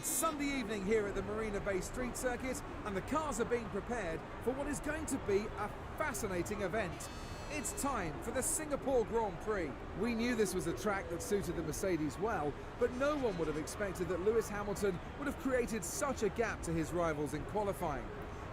It's Sunday evening here at the Marina Bay Street Circuit, and the cars are being prepared for what is going to be a fascinating event. It's time for the Singapore Grand Prix. We knew this was a track that suited the Mercedes well, but no one would have expected that Lewis Hamilton would have created such a gap to his rivals in qualifying.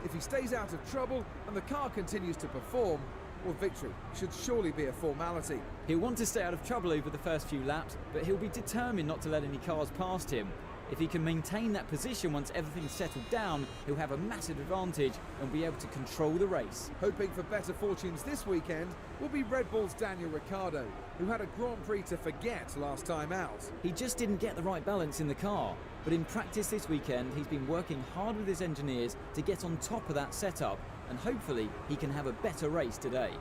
If he stays out of trouble and the car continues to perform, well, victory should surely be a formality. He'll want to stay out of trouble over the first few laps, but he'll be determined not to let any cars past him. If he can maintain that position once everything's settled down, he'll have a massive advantage and be able to control the race. Hoping for better fortunes this weekend will be Red Bull's Daniel Ricciardo, who had a Grand Prix to forget last time out. He just didn't get the right balance in the car, but in practice this weekend he's been working hard with his engineers to get on top of that setup, and hopefully he can have a better race today.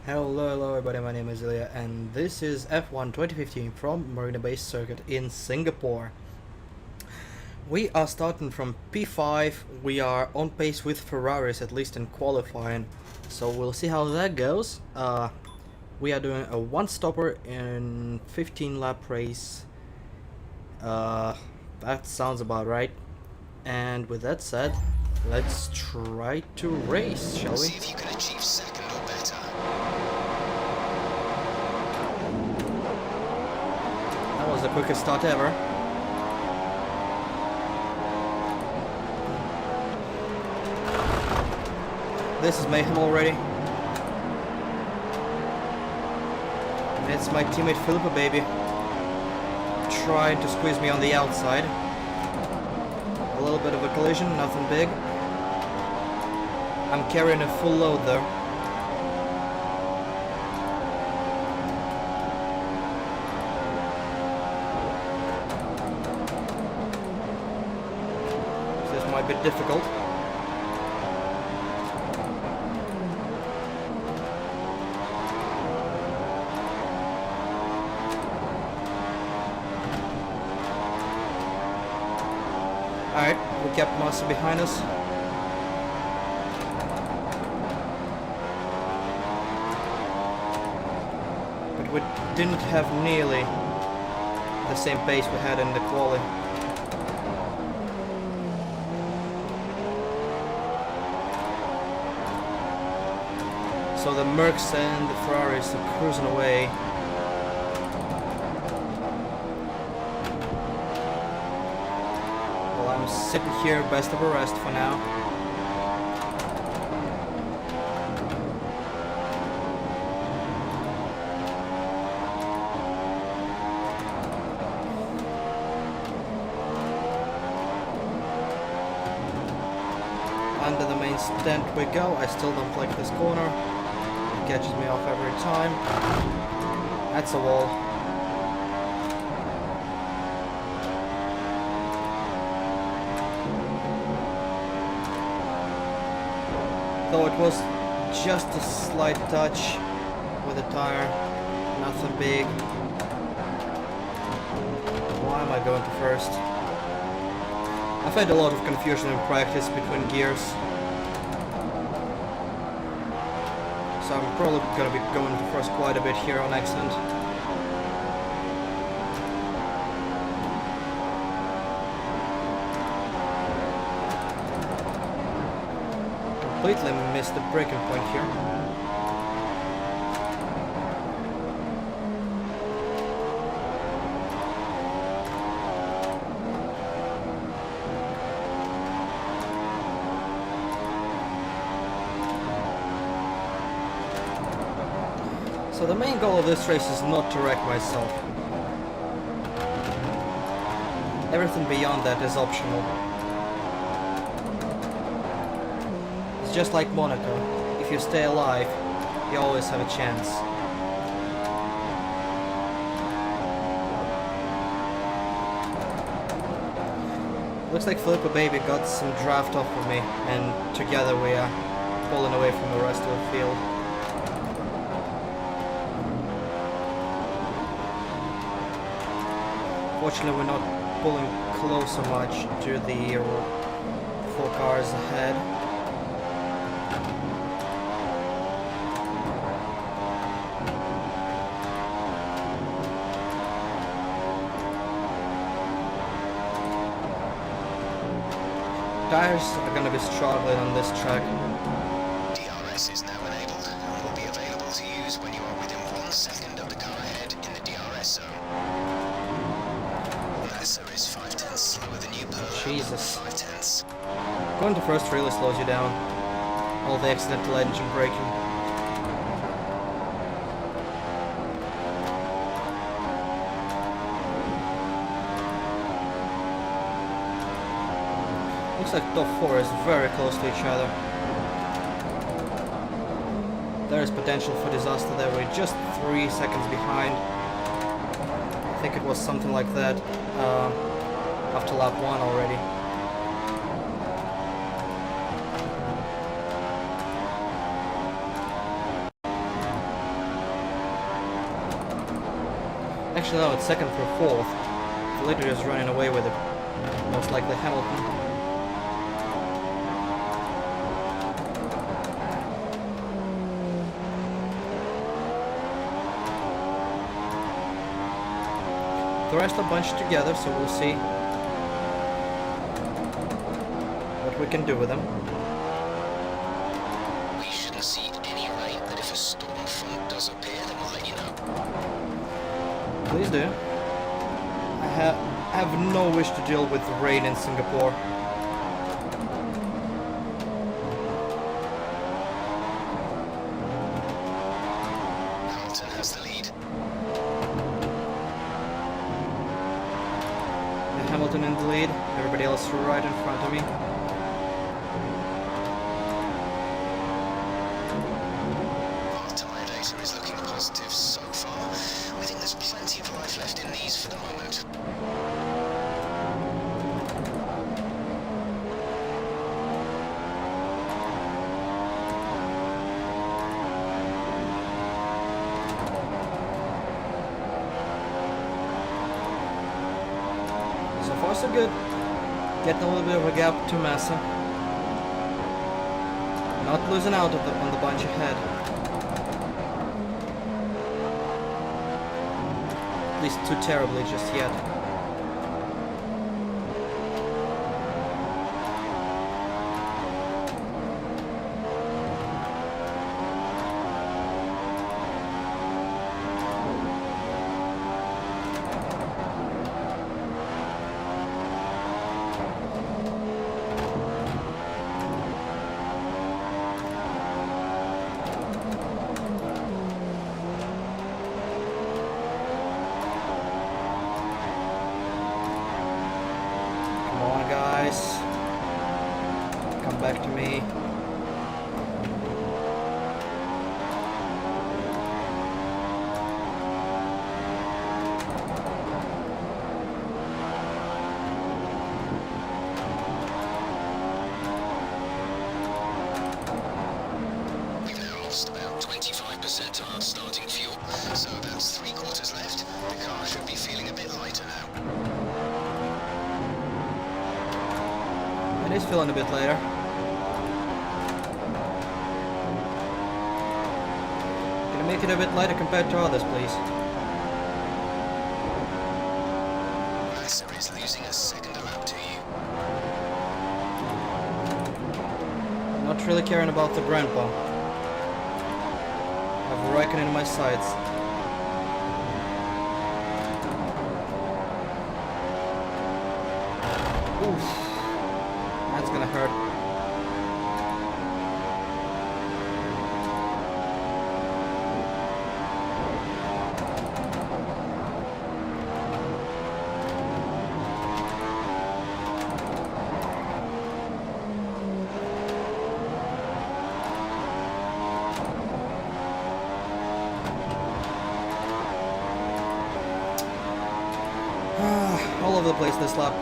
Hello everybody, my name is Ilya and this is F1 2015 from Marina Bay Circuit in Singapore. We are starting from P5, we are on pace with Ferraris, at least in qualifying, so we'll see how that goes. We are doing a one-stopper in 15 lap race. That sounds about right. And with that said, let's try to race, shall we? See if you can achieve second or better. That was the quickest start ever. This is mayhem already. And it's my teammate Philippa, baby, trying to squeeze me on the outside. A little bit of a collision, nothing big. I'm carrying a full load though. This might be difficult. Alright, we kept Massa behind us. But we didn't have nearly the same pace we had in the quali. So the Mercs and the Ferraris are cruising away. While I'm sitting here, best of a rest for now. Under the main stand we go. I still don't like this corner. It catches me off every time. That's a wall. Though it was just a slight touch with the tire, nothing big. Why am I going to first? I've had a lot of confusion in practice between gears, so I'm probably going to be going to first quite a bit here on accident. Completely missed the braking point here. So the main goal of this race is not to wreck myself. Everything beyond that is optional. It's just like Monaco. If you stay alive, you always have a chance. Looks like Philippa baby got some draft off of me, and together we are pulling away from the rest of the field. Fortunately, we're not pulling close so much to the 4 cars ahead. Tires are gonna be struggling on this track. DRS is now enabled and will be available to use when you are within 1 second of the car ahead in the DRS zone. Massa is 5/10 slower than you per lap. Jesus. 5/10. Going to first really slows you down. All the accidental engine braking. Looks like top 4 is very close to each other. There is potential for disaster there. We're just 3 seconds behind. I think it was something like that after lap 1 already. Actually, no, it's second through fourth. The leader is running away with it. Most likely Hamilton. The rest are bunched together, so we'll see what we can do with them. We shouldn't see any rain, but if a storm front does appear, then we'll let you know. Please do. I have no wish to deal with rain in Singapore. Hamilton has the lead. Hamilton in the lead, everybody else right in front of me. Our tyre data is looking positive so far. We think there's plenty of life left in these for the moment. So far so good. Getting a little bit of a gap to Massa. Not losing out on the bunch ahead. At least too terribly just yet. Come back to me. We've now lost about 25% of our starting fuel, so that's 3/4 left. The car should be feeling a bit lighter now. It is feeling a bit later. Can you make it a bit lighter compared to others, please? Massa is losing a second a lap to you. Not really caring about the grandpa. I've Raikkonen in my sights. Oof. That's gonna hurt. All over the place this lap.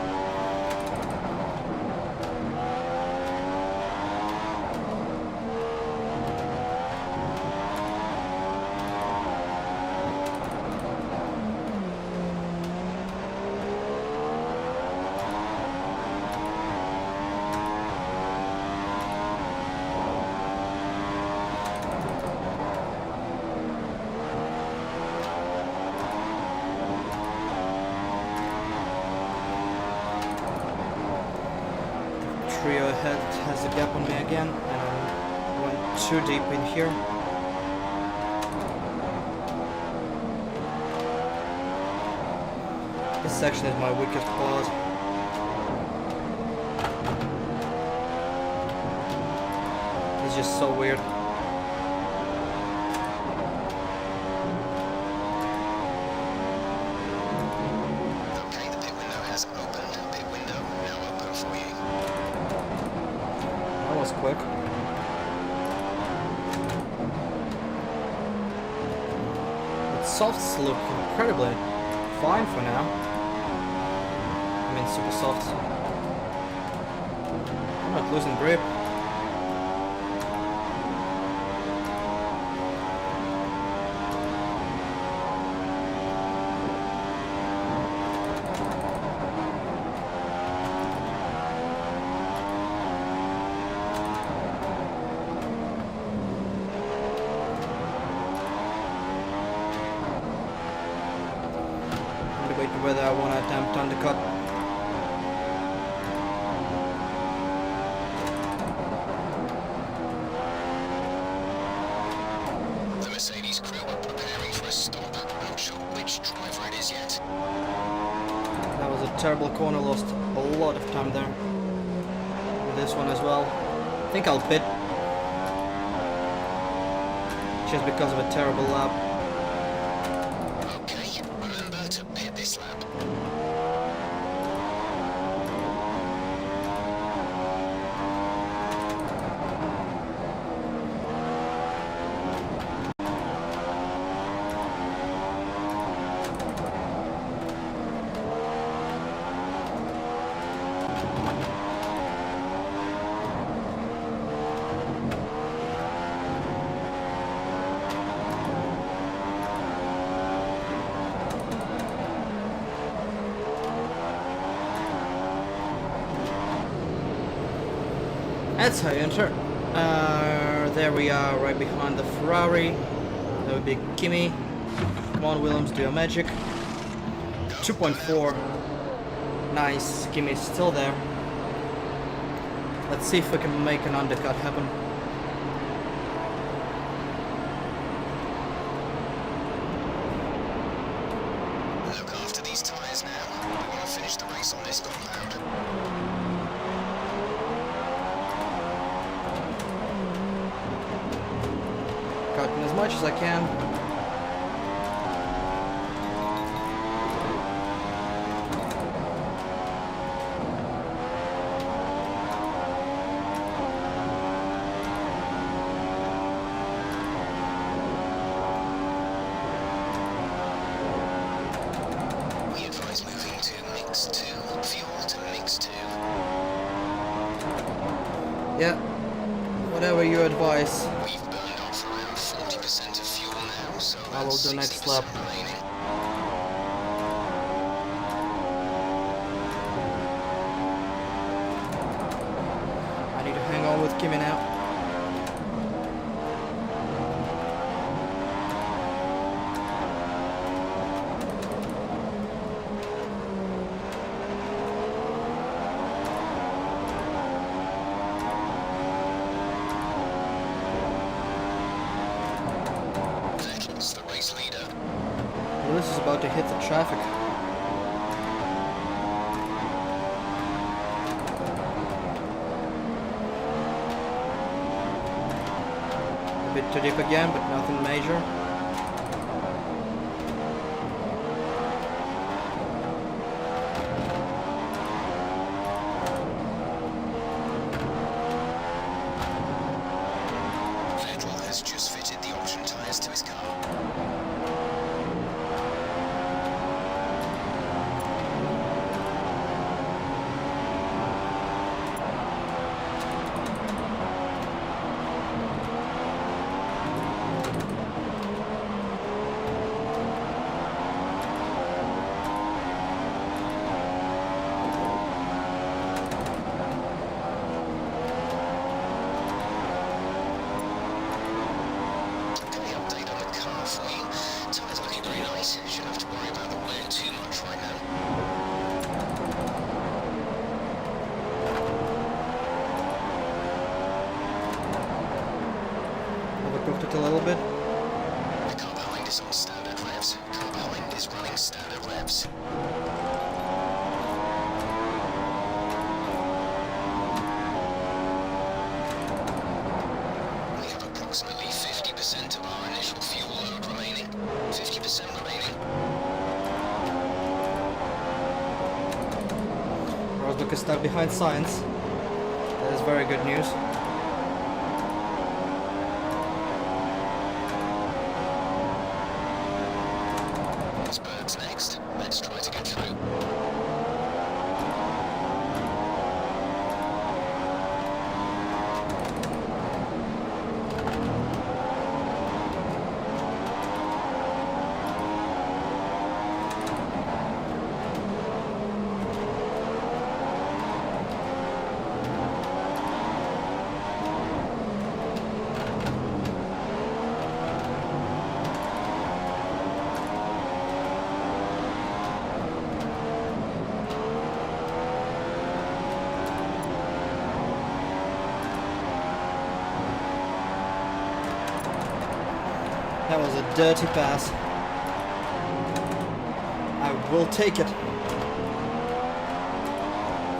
trio ahead has a gap on me again, and I went too deep in here. This section is my weakest part. It's just so weird. Okay, the pit window has opened. Pit window now open for you. That was quick. The softs look incredibly fine for now. I mean, super soft. I'm not losing grip. Debating whether I want to attempt undercut. The Mercedes crew are preparing for a stop. Not sure which driver it is yet. That was a terrible corner, lost a lot of time there. This one as well. I think I'll pit. Just because of a terrible lap. Okay, remember to pit this lap. That's how you enter. There we are, right behind the Ferrari. That would be Kimi. Come on, Williams, do your magic. 2.4. Nice, Kimi's still there. Let's see if we can make an undercut happen. Look after these tyres now. We want to finish the race on this compound. Cutting as much as I can. We advise moving to mix 2. Fuel to mix 2. Yeah, whatever you advise. We've burned off around 40% of fuel now, so I will that's do next 60% lap. remaining. I need to hang on with Kimi now. Vettel's the race leader. Lewis is about to hit the traffic. A bit too deep again, but nothing major. Vettel has just fitted the option tyres to his car. Okay, update on the car for you. Tyres looking very nice. Shouldn't have to worry about the wear too much right now. reaching standard revs. We have approximately 50% of our initial fuel load remaining. 50% remaining. Rosberg is stuck behind Science. That is very good news. It's Berg's next. Let's try to get through. That was a dirty pass. I will take it.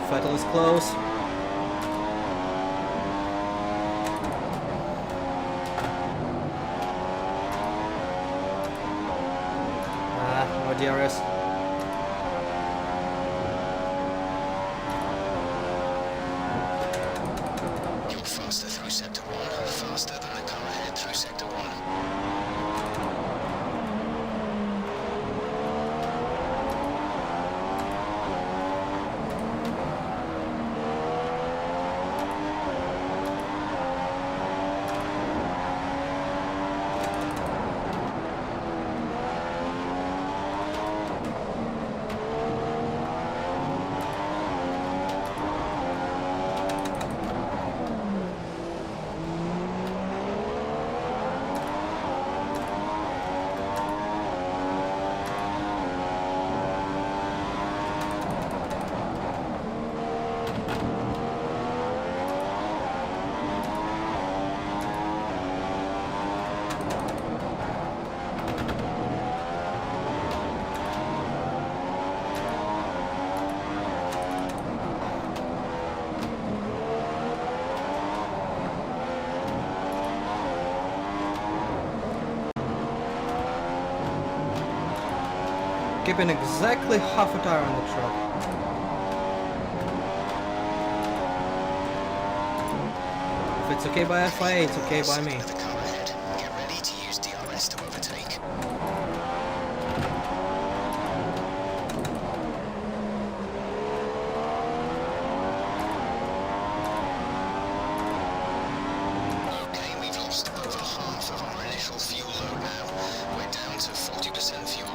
Vettel is close. No DRS. You're faster through sector 1, faster than the car ahead through sector 1. Keeping exactly half a tire on the truck. If it's okay by FIA, it's okay by me. The car ahead. Get ready to use DRS to overtake. Okay, we've lost over half of our initial fuel load now. We're down to 40% fuel.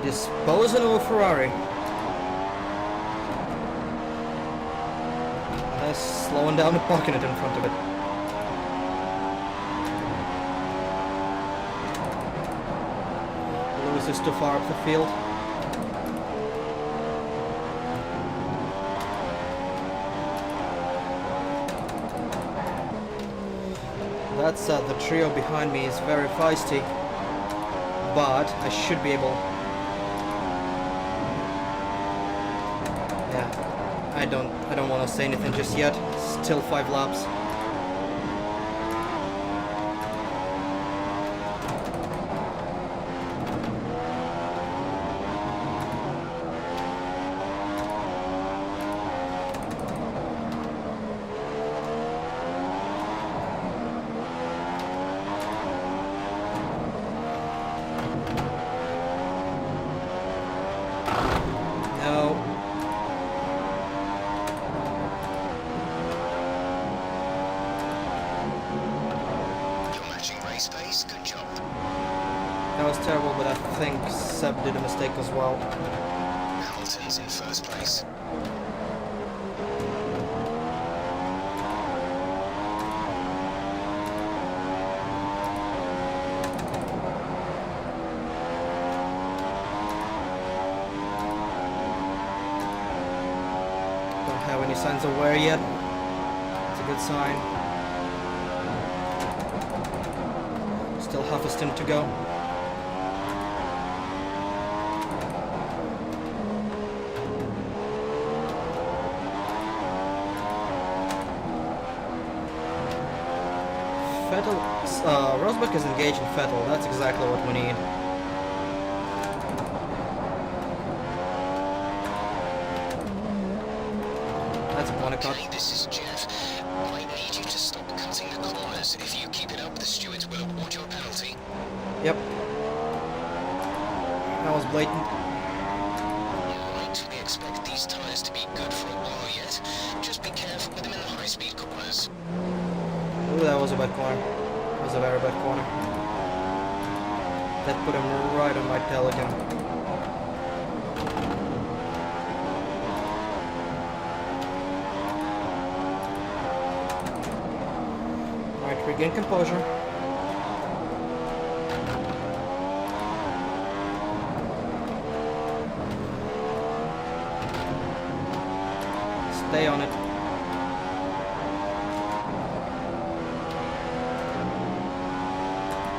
Disposing of a Ferrari. Slowing down and parking it in front of it. Lewis is too far up the field. That's the trio behind me is very feisty, but I should be able. Yeah, I don't want to say anything just yet. Still 5 laps. No. Race pace, good job. That was terrible, but I think Seb did a mistake as well. Hamilton's in first place. signs of wear yet. It's a good sign. Still half a stint to go. Vettel, Rosberg is engaged in Vettel. That's exactly what we need. That's a corner cut. Okay, this is Jeff. I need you to stop cutting the corners. If you keep it up, the stewards will award you a penalty. Yep. That was blatant. Right, we expect these tyres to be good for a while yet. Just be careful with them in the high-speed corners. Ooh, that was a bad corner. That was a very bad corner. That put him right on my tail again. Alright, regain composure. Stay on it.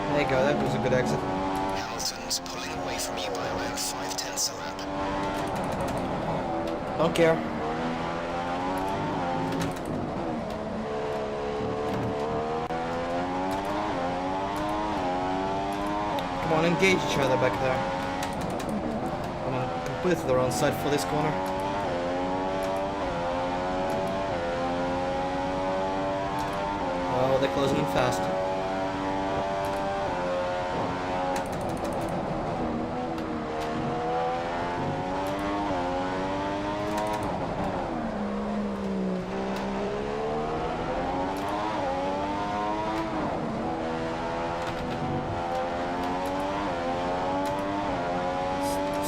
There you go, that was a good exit. Hamilton's pulling away from you by around 5/10 a lap. Don't care. Come on, engage each other back there. I'm on completely the wrong side for this corner. Oh, they're closing in fast.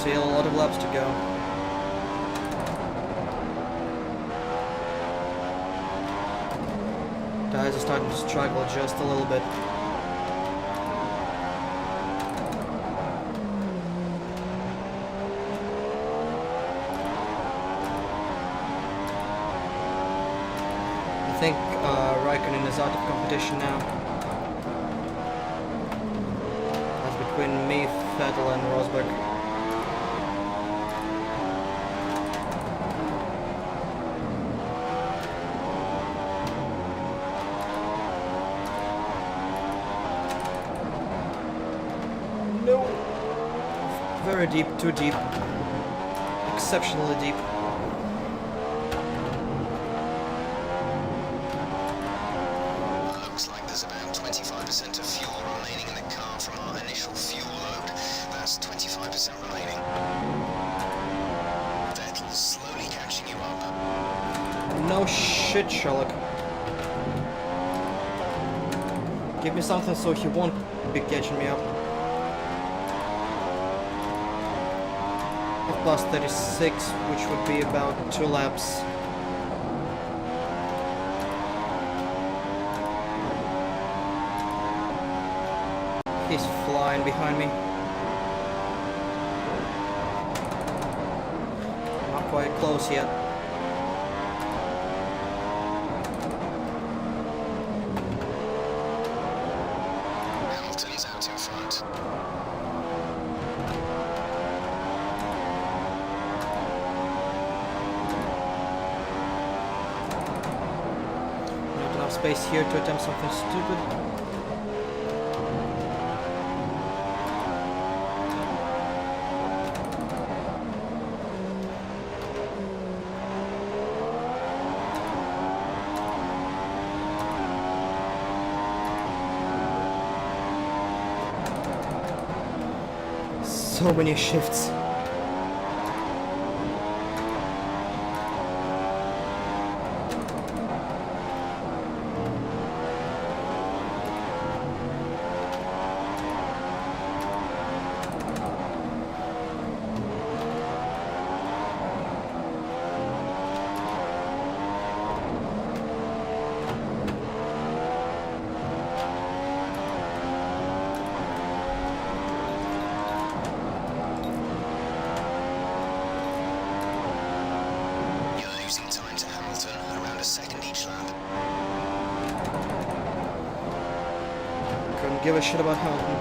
Still a lot of laps to go. Guys are starting to struggle just a little bit. I think Raikkonen is out of competition now. That's between me, Vettel and Rosberg. No. Very deep, too deep. Exceptionally deep. Looks like there's about 25% of fuel remaining in the car from our initial fuel load. That's 25% remaining. Vettel's slowly catching you up. No shit, Sherlock. Give me something so he won't be catching me up. Plus 36, which would be about 2 laps. He's flying behind me. Not quite close yet. Hamilton's out in front. Not enough space here to attempt something stupid. So many shifts. You're losing time to Hamilton. don't give a shit about Hamilton.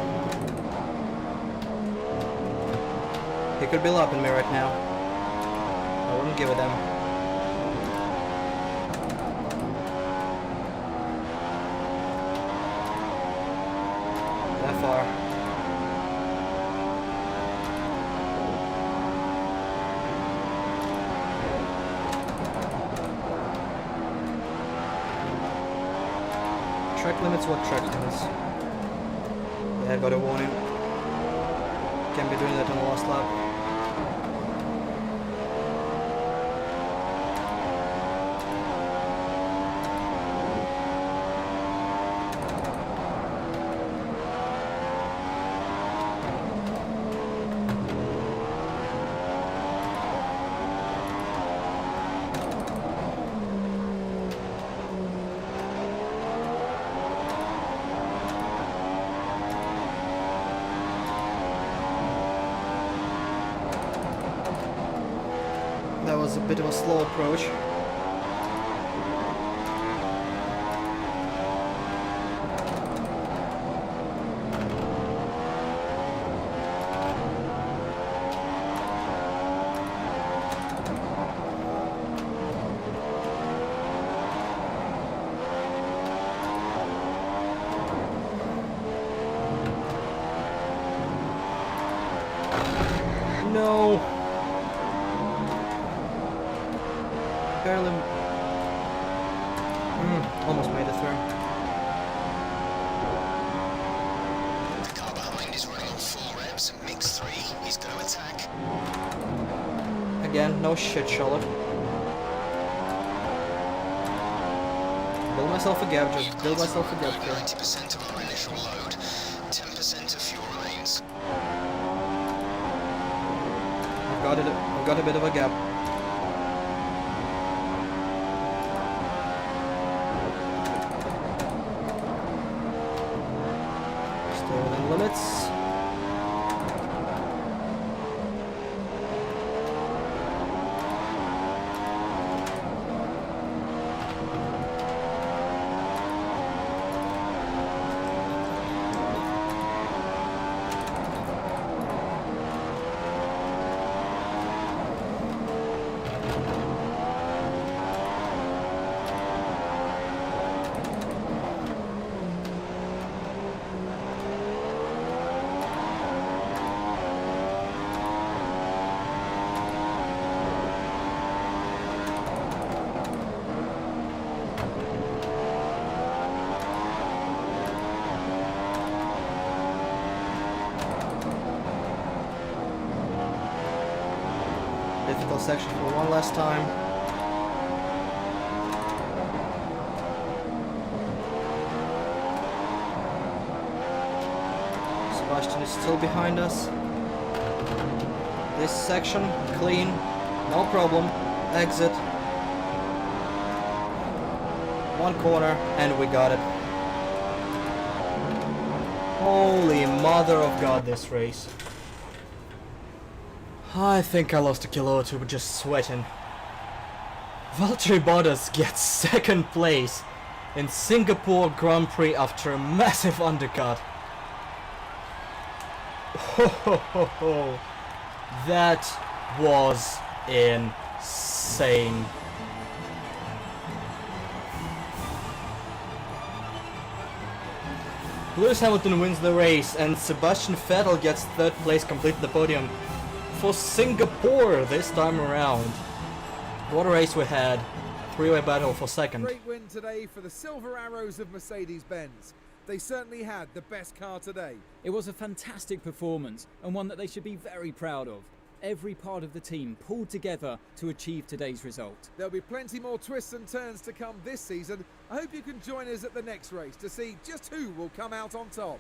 He could be lapping me right now. I wouldn't give a damn. That far. Track limits, what track limits? Yeah, I got a warning. Can't be doing that on the last lap. That was a bit of a slow approach. No. Barely. Almost made it through. The car behind is running on full revs. Mix 3, he's going to attack. Again, no shit, Charlotte. Build myself a gap, just build myself a gap here. 90% of our initial load. 10% of fuel remains. I've got a bit of a gap. Still within limits. Difficult section for one last time. Sebastian is still behind us. This section, clean, no problem. Exit. One corner, and we got it. Holy mother of God, this race. I think I lost a kilo or two just sweating. Valtteri Bottas gets second place in Singapore Grand Prix after a massive undercut. Ho ho ho ho. That was insane. Lewis Hamilton wins the race and Sebastian Vettel gets third place, complete the podium for Singapore this time around. What a race we had. Three-way battle for second. Great win today for the Silver Arrows of Mercedes-Benz. They certainly had the best car today. It was a fantastic performance and one that they should be very proud of. Every part of the team pulled together to achieve today's result. There'll be plenty more twists and turns to come this season. I hope you can join us at the next race to see just who will come out on top.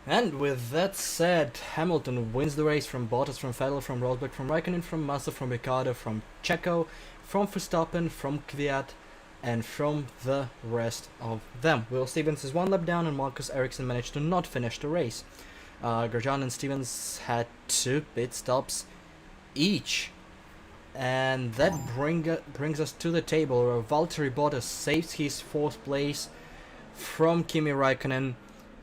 And with that said, Hamilton wins the race from Bottas, from Vettel, from Rosberg, from Raikkonen, from Massa, from Ricciardo, from Checo, from Verstappen, from Kvyat, and from the rest of them. Will Stevens is one lap down and Marcus Ericsson managed to not finish the race. Grosjean and Stevens had 2 pit stops each. And that brings us to the table where Valtteri Bottas saves his 4th place from Kimi Raikkonen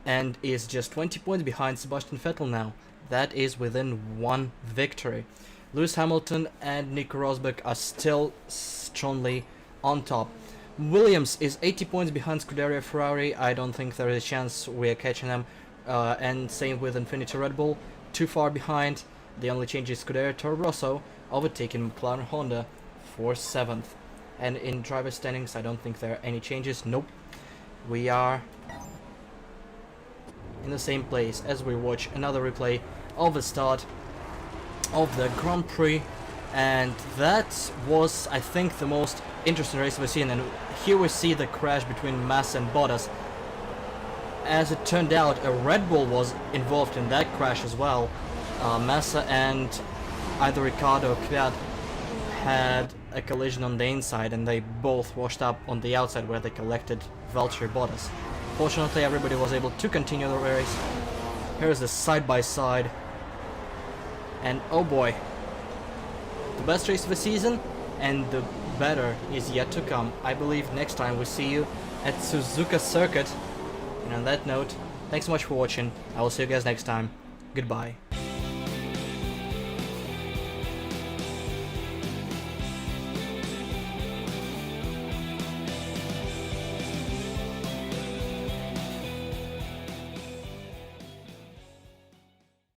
and is just 20 points behind Sebastian Vettel now. That is within one victory. Lewis Hamilton and Nico Rosberg are still strongly on top. Williams is 80 points behind Scuderia Ferrari. I don't think there is a chance we're catching them. And same with Infinity Red Bull, too far behind. The only change is Scuderia Toro Rosso overtaking McLaren Honda for 7th. And in driver standings, I don't think there are any changes. Nope. We are in the same place as we watch another replay of the start of the Grand Prix. And that was, I think, the most interesting race we've seen. And here we see the crash between Massa and Bottas. As it turned out, a Red Bull was involved in that crash as well. Massa and either Ricciardo or Kvyat had a collision on the inside, and they both washed up on the outside where they collected Valtteri Bottas. Fortunately, everybody was able to continue the race. Here's the side-by-side. And oh boy, the best race of the season, and the better is yet to come. I believe next time we see you at Suzuka Circuit. And on that note, thanks so much for watching. I will see you guys next time. Goodbye.